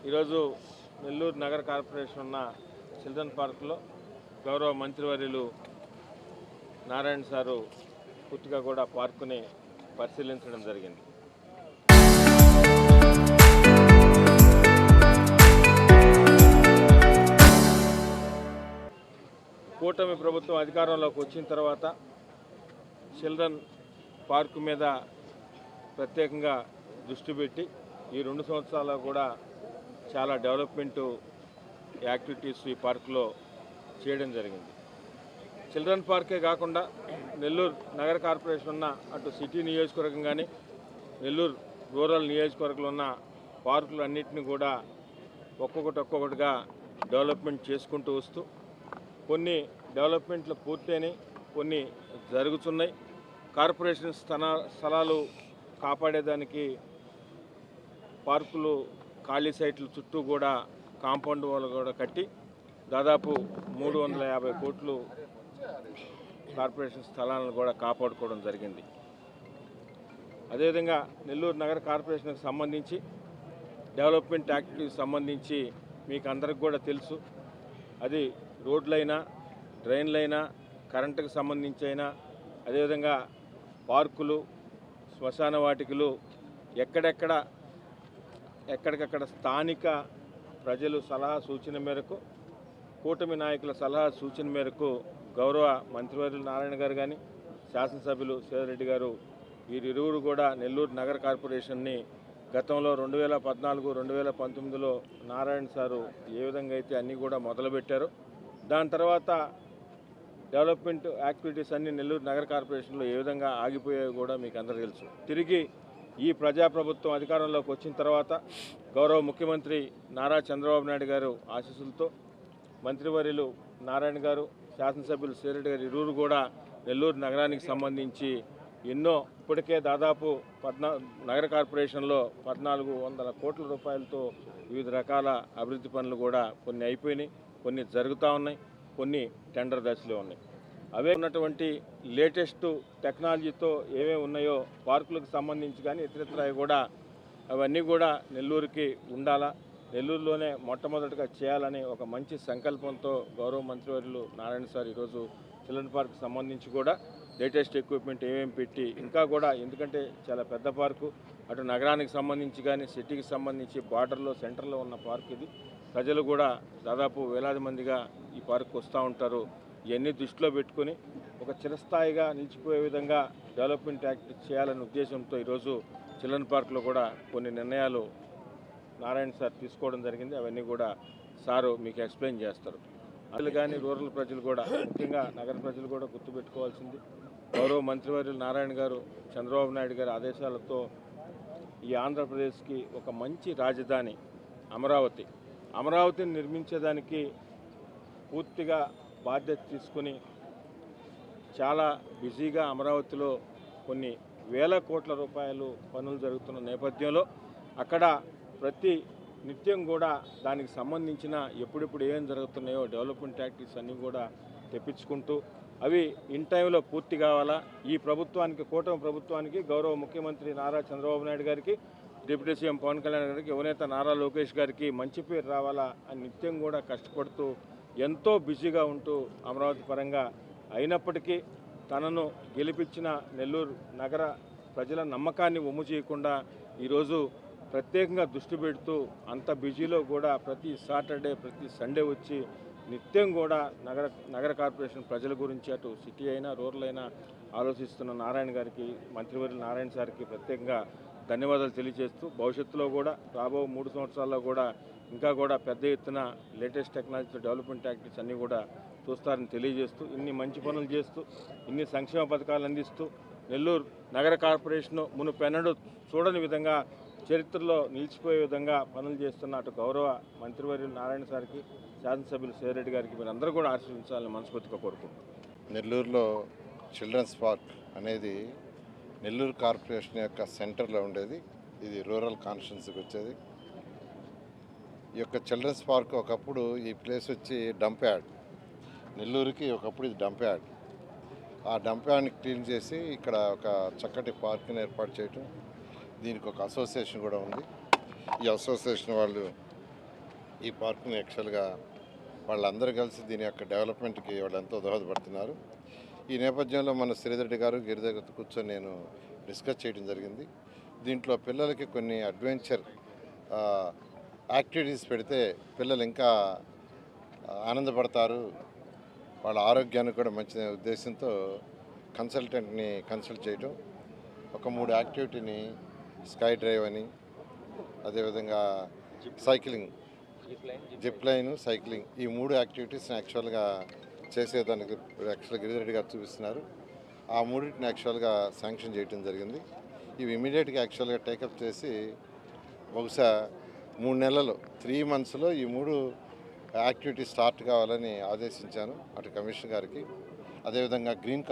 ఈరోజు నెల్లూరు నగర కార్పొరేషన్ ఉన్న చిల్డ్రన్ పార్కులో గౌరవ మంత్రివర్యులు నారాయణ సారు పూర్తిగా కూడా పార్కుని పరిశీలించడం జరిగింది. కూటమి ప్రభుత్వం అధికారంలోకి వచ్చిన తర్వాత చిల్డ్రన్ పార్కు మీద ప్రత్యేకంగా దృష్టి పెట్టి ఈ 2 సంవత్సరాల్లో కూడా చాలా డెవలప్మెంటు యాక్టివిటీస్ ఈ పార్కులో చేయడం జరిగింది. చిల్డ్రన్ పార్కే కాకుండా నెల్లూరు నగర కార్పొరేషన్ ఉన్న అటు సిటీ నియోజకవర్గం కానీ నెల్లూరు రూరల్ నియోజకవర్గంలో ఉన్న పార్కులు అన్నింటినీ కూడా ఒక్కొక్కటిగా డెవలప్మెంట్ చేసుకుంటూ వస్తూ కొన్ని డెవలప్మెంట్లు పూర్తయినాయి, కొన్ని జరుగుతున్నాయి. కార్పొరేషన్ స్థలాలు కాపాడేదానికి పార్కులు ఖాళీ సైట్ల చుట్టూ కూడా కాంపౌండ్ వాళ్ళు కూడా కట్టి దాదాపు 350 కోట్లు కార్పొరేషన్ స్థలాలను కూడా కాపాడుకోవడం జరిగింది. అదేవిధంగా నెల్లూరు నగర కార్పొరేషన్కి సంబంధించి డెవలప్మెంట్ యాక్టివిటీకి సంబంధించి మీకు అందరికి కూడా తెలుసు. అది రోడ్లైనా, డ్రైన్లైనా, కరెంటుకు సంబంధించి అయినా, అదేవిధంగా పార్కులు, శ్మశాన వాటికలు ఎక్కడికక్కడ స్థానిక ప్రజలు సలహా సూచన మేరకు, కూటమి నాయకుల సలహా సూచన మేరకు గౌరవ మంత్రివర్యులు నారాయణ గారు కానీ, శాసనసభ్యులు సేదరెడ్డి గారు వీరిరువురు కూడా నెల్లూరు నగర కార్పొరేషన్ని గతంలో 2014, 2019లో నారాయణ సారు ఏ విధంగా అయితే అన్నీ కూడా మొదలుపెట్టారో దాని తర్వాత డెవలప్మెంట్ యాక్టివిటీస్ అన్నీ నెల్లూరు నగర కార్పొరేషన్లో ఏ విధంగా ఆగిపోయాయో కూడా మీకు అందరూ తెలుసు. తిరిగి ఈ ప్రజాప్రభుత్వం అధికారంలోకి వచ్చిన తర్వాత గౌరవ ముఖ్యమంత్రి నారా చంద్రబాబు నాయుడు గారు ఆశీస్సులతో మంత్రివర్యులు నారాయణ గారు, శాసనసభ్యులు సేరెడ్డి గారు ఇరువురు కూడా నెల్లూరు నగరానికి సంబంధించి ఎన్నో ఇప్పటికే దాదాపు నగర కార్పొరేషన్లో 1400 కోట్ల రూపాయలతో వివిధ రకాల అభివృద్ధి పనులు కూడా కొన్ని అయిపోయినాయి, కొన్ని జరుగుతూ ఉన్నాయి, కొన్ని టెండర్ దశలో ఉన్నాయి. అవే ఉన్నటువంటి లేటెస్ట్ టెక్నాలజీతో ఏమేమి ఉన్నాయో పార్కులకు సంబంధించి కానీ ఇతరత్ర కూడా అవన్నీ కూడా నెల్లూరుకి ఉండాలా, నెల్లూరులోనే మొట్టమొదటిగా చేయాలని ఒక మంచి సంకల్పంతో గౌరవ మంత్రివర్యులు నారాయణ సార్ ఈరోజు చిల్డ్రన్ పార్క్ సంబంధించి కూడా లేటెస్ట్ ఎక్విప్మెంట్ ఏమేమి పెట్టి ఇంకా కూడా, ఎందుకంటే చాలా పెద్ద పార్కు, అటు నగరానికి సంబంధించి కానీ సిటీకి సంబంధించి బార్డర్లో సెంటర్లో ఉన్న పార్క్ ఇది. ప్రజలు కూడా దాదాపు వేలాది మందిగా ఈ పార్కు వస్తూ ఉంటారు. ఇవన్నీ దృష్టిలో పెట్టుకొని ఒక చిరస్థాయిగా నిలిచిపోయే విధంగా డెవలప్మెంట్ యాక్టివిటీ చేయాలనే ఉద్దేశంతో ఈరోజు చిల్డ్రన్ పార్కులో కూడా కొన్ని నిర్ణయాలు నారాయణ సార్ తీసుకోవడం జరిగింది. అవన్నీ కూడా సారు మీకు ఎక్స్ప్లెయిన్ చేస్తారు. వాళ్ళు కానీ రూరల్ ప్రజలు కూడా, ముఖ్యంగా నగర ప్రజలు కూడా గుర్తుపెట్టుకోవాల్సింది, గౌరవ మంత్రివర్యులు నారాయణ గారు చంద్రబాబు నాయుడు గారి ఆదేశాలతో ఈ ఆంధ్రప్రదేశ్కి ఒక మంచి రాజధాని అమరావతిని నిర్మించేదానికి పూర్తిగా బాధ్యత తీసుకుని చాలా బిజీగా అమరావతిలో కొన్ని వేల కోట్ల రూపాయలు పనులు జరుగుతున్న నేపథ్యంలో అక్కడ ప్రతి నిత్యం కూడా దానికి సంబంధించిన ఎప్పుడెప్పుడు ఏం జరుగుతున్నాయో డెవలప్మెంట్ యాక్టివిటీస్ అన్నీ కూడా తెప్పించుకుంటూ అవి ఇన్ టైంలో పూర్తి కావాలా. ఈ ప్రభుత్వానికి, కూటమి ప్రభుత్వానికి, గౌరవ ముఖ్యమంత్రి నారా చంద్రబాబు నాయుడు గారికి, డిప్యూటీ సీఎం పవన్ కళ్యాణ్ గారికి, యువనేత నారా లోకేష్ గారికి మంచి పేరు రావాలా అని నిత్యం కూడా కష్టపడుతూ ఎంతో బిజీగా ఉంటూ అమరావతి పరంగా అయినప్పటికీ తనను గెలిపించిన నెల్లూరు నగర ప్రజల నమ్మకాన్ని వమ్ము చేయకుండా ఈరోజు ప్రత్యేకంగా దృష్టి పెడుతూ అంత బిజీలో కూడా ప్రతి సాటర్డే, ప్రతి సండే వచ్చి నిత్యం కూడా నగర కార్పొరేషన్ ప్రజల గురించి అటు సిటీ అయినా రూరల్ అయినా ఆలోచిస్తున్న నారాయణ గారికి, మంత్రివర్యులు నారాయణ సార్కి ప్రత్యేకంగా ధన్యవాదాలు తెలియజేస్తూ భవిష్యత్తులో కూడా రాబో 3 సంవత్సరాల్లో కూడా ఇంకా కూడా పెద్ద ఎత్తున లేటెస్ట్ టెక్నాలజీతో డెవలప్మెంట్ యాక్టివిటీస్ అన్నీ కూడా చూస్తారని తెలియజేస్తూ, ఇన్ని మంచి పనులు చేస్తూ, ఇన్ని సంక్షేమ పథకాలు అందిస్తూ నెల్లూరు నగర కార్పొరేషన్ మునుపెన్నడూ చూడని విధంగా చరిత్రలో నిలిచిపోయే విధంగా పనులు చేస్తున్న అటు గౌరవ మంత్రివర్యులు నారాయణ సార్కి, శాసనసభ్యులు సేదరెడ్డి గారికి మీరందరూ కూడా ఆశీర్వదించాలని మనస్ఫూర్తిగా కోరుకుంటున్నాను. నెల్లూరులో చిల్డ్రన్స్ పార్క్ అనేది నెల్లూరు కార్పొరేషన్ యొక్క సెంటర్లో ఉండేది. ఇది రూరల్ కాన్స్టిట్యున్సీకి వచ్చేది. ఈ యొక్క చిల్డ్రన్స్ పార్క్ ఒకప్పుడు ఈ ప్లేస్ వచ్చి డంప్ యార్డ్, నెల్లూరుకి ఒకప్పుడు ఇది డంప్ యార్డ్. ఆ డంప్ యార్డ్ని క్లీన్ చేసి ఇక్కడ ఒక చక్కటి పార్క్ని ఏర్పాటు చేయటం, దీనికి ఒక అసోసియేషన్ కూడా ఉంది. ఈ అసోసియేషన్ వాళ్ళు ఈ పార్కుని యాక్చువల్గా వాళ్ళందరూ కలిసి దీని యొక్క డెవలప్మెంట్కి వాళ్ళు ఎంతో దోహదపడుతున్నారు. ఈ నేపథ్యంలో మన శ్రీధరెడ్డి గారు గిరి దగ్గర కూర్చొని నేను డిస్కస్ చేయడం జరిగింది. దీంట్లో పిల్లలకి కొన్ని అడ్వెంచర్ యాక్టివిటీస్ పెడితే పిల్లలు ఇంకా ఆనందపడతారు, వాళ్ళ ఆరోగ్యానికి కూడా మంచి ఉద్దేశంతో కన్సల్టెంట్ని కన్సల్ట్ చేయటం, ఒక 3 యాక్టివిటీని స్కై డ్రైవ్ అని, అదేవిధంగా సైక్లింగ్, జిప్ లైన్, సైక్లింగ్, ఈ 3 యాక్టివిటీస్ని యాక్చువల్గా చేసేదానికి యాక్చువల్గా గిరిరెడ్డి గారు చూపిస్తున్నారు. ఆ 3టిని యాక్చువల్గా శాంక్షన్ చేయడం జరిగింది. ఇవి ఇమీడియట్గా యాక్చువల్గా టేకప్ చేసి బహుశా 3 నెలలు 3 మంత్స్లో ఈ 3 యాక్టివిటీ స్టార్ట్ కావాలని ఆదేశించాను అటు కమిషనర్ గారికి. అదేవిధంగా గ్రీన్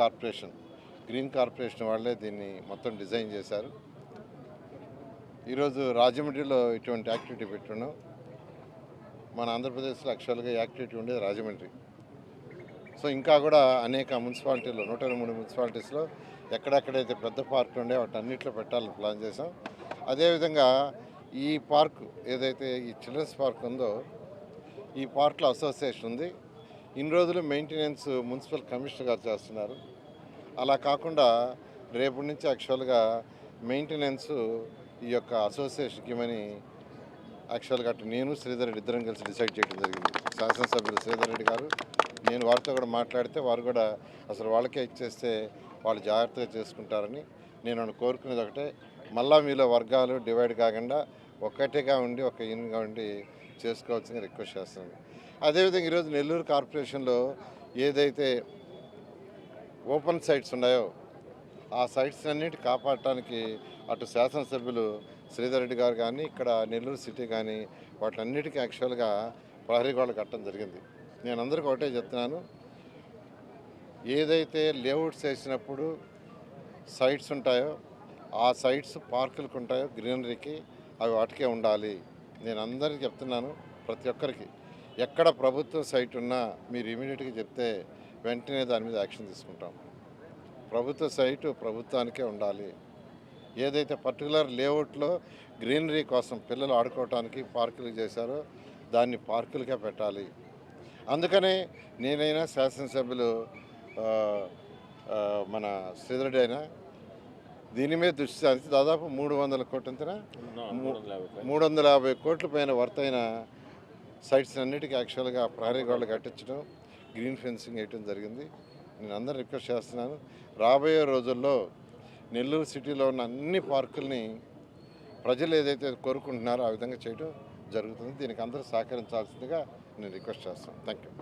కార్పొరేషన్ వాళ్ళే దీన్ని మొత్తం డిజైన్ చేశారు. ఈరోజు రాజమండ్రిలో ఇటువంటి యాక్టివిటీ పెట్టున్నాం. మన ఆంధ్రప్రదేశ్లో యాక్చువల్గా యాక్టివిటీ ఉండేది రాజమండ్రి. సో ఇంకా కూడా అనేక మున్సిపాలిటీలో 123 మున్సిపాలిటీస్లో ఎక్కడెక్కడైతే పెద్ద పార్కులు ఉండే వాటి అన్నింటిలో పెట్టాలని ప్లాన్ చేసాం. అదేవిధంగా ఈ పార్కు ఏదైతే ఈ చిల్డ్రన్స్ పార్క్ ఉందో ఈ పార్క్లో అసోసియేషన్ ఉంది. ఇన్ని రోజులు మెయింటెనెన్స్ మున్సిపల్ కమిషనర్ గారు చేస్తున్నారు. అలా కాకుండా రేపటి నుంచి యాక్చువల్గా మెయింటెనెన్స్ ఈ యొక్క అసోసియేషన్కి ఇవ్వమని యాక్చువల్గా అటు నేను శ్రీధరెడ్డి ఇద్దరం కలిసి డిసైడ్ చేయడం జరిగింది. శాసనసభ్యులు శ్రీధరెడ్డి గారు నేను వారితో కూడా మాట్లాడితే వారు కూడా అసలు వాళ్ళకే ఇచ్చేస్తే వాళ్ళు జాగ్రత్తగా చేసుకుంటారని నేను కోరుకునేది ఒకటే, మళ్ళా మీలో వర్గాలు డివైడ్ కాకుండా ఒక్కటేగా ఉండి ఒక యూనిట్గా ఉండి చేసుకోవాల్సింది రిక్వెస్ట్ చేస్తున్నాను. అదేవిధంగా ఈరోజు నెల్లూరు కార్పొరేషన్లో ఏదైతే ఓపెన్ సైట్స్ ఉన్నాయో ఆ సైట్స్ అన్నిటి కాపాడటానికి అటు శాసనసభ్యులు శ్రీధరెడ్డి గారు కానీ ఇక్కడ నెల్లూరు సిటీ కానీ వాటన్నిటికీ యాక్చువల్గా ప్రహరీ గోడలు కట్టడం జరిగింది. నేను అందరికీ ఒకటే చెప్తున్నాను, ఏదైతే లేఅవుట్స్ వేసినప్పుడు సైట్స్ ఉంటాయో ఆ సైట్స్ పార్కులకు ఉంటాయో గ్రీనరీకి అవి వాటికే ఉండాలి. నేను అందరికీ చెప్తున్నాను, ప్రతి ఒక్కరికి ఎక్కడ ప్రభుత్వ సైట్ ఉన్నా మీరు ఇమీడియట్గా చెప్తే వెంటనే దాని మీద యాక్షన్ తీసుకుంటాం. ప్రభుత్వ సైటు ప్రభుత్వానికే ఉండాలి. ఏదైతే పర్టికులర్ లేఅవుట్లో గ్రీనరీ కోసం పిల్లలు ఆడుకోవడానికి పార్కులు చేశారో దాన్ని పార్కులకే పెట్టాలి. అందుకనే నేనైనా శాసనసభ్యులు మన శ్రీధరెడ్డి అయినా దీని మీద దృష్టి సారించి దాదాపు 300 కోట్ల 350 కోట్ల పైన వర్త్ అయిన సైట్స్ అన్నిటికీ యాక్చువల్గా ప్రహరీ గోడలు కట్టించడం, గ్రీన్ ఫెన్సింగ్ వేయటం జరిగింది. నేను అందరూ రిక్వెస్ట్ చేస్తున్నాను, రాబోయే రోజుల్లో నెల్లూరు సిటీలో ఉన్న అన్ని పార్కుల్ని ప్రజలు ఏదైతే కోరుకుంటున్నారో ఆ విధంగా చేయడం జరుగుతుంది. దీనికి అందరూ సహకరించాల్సిందిగా నేను రిక్వెస్ట్ చేస్తాను. Thank you.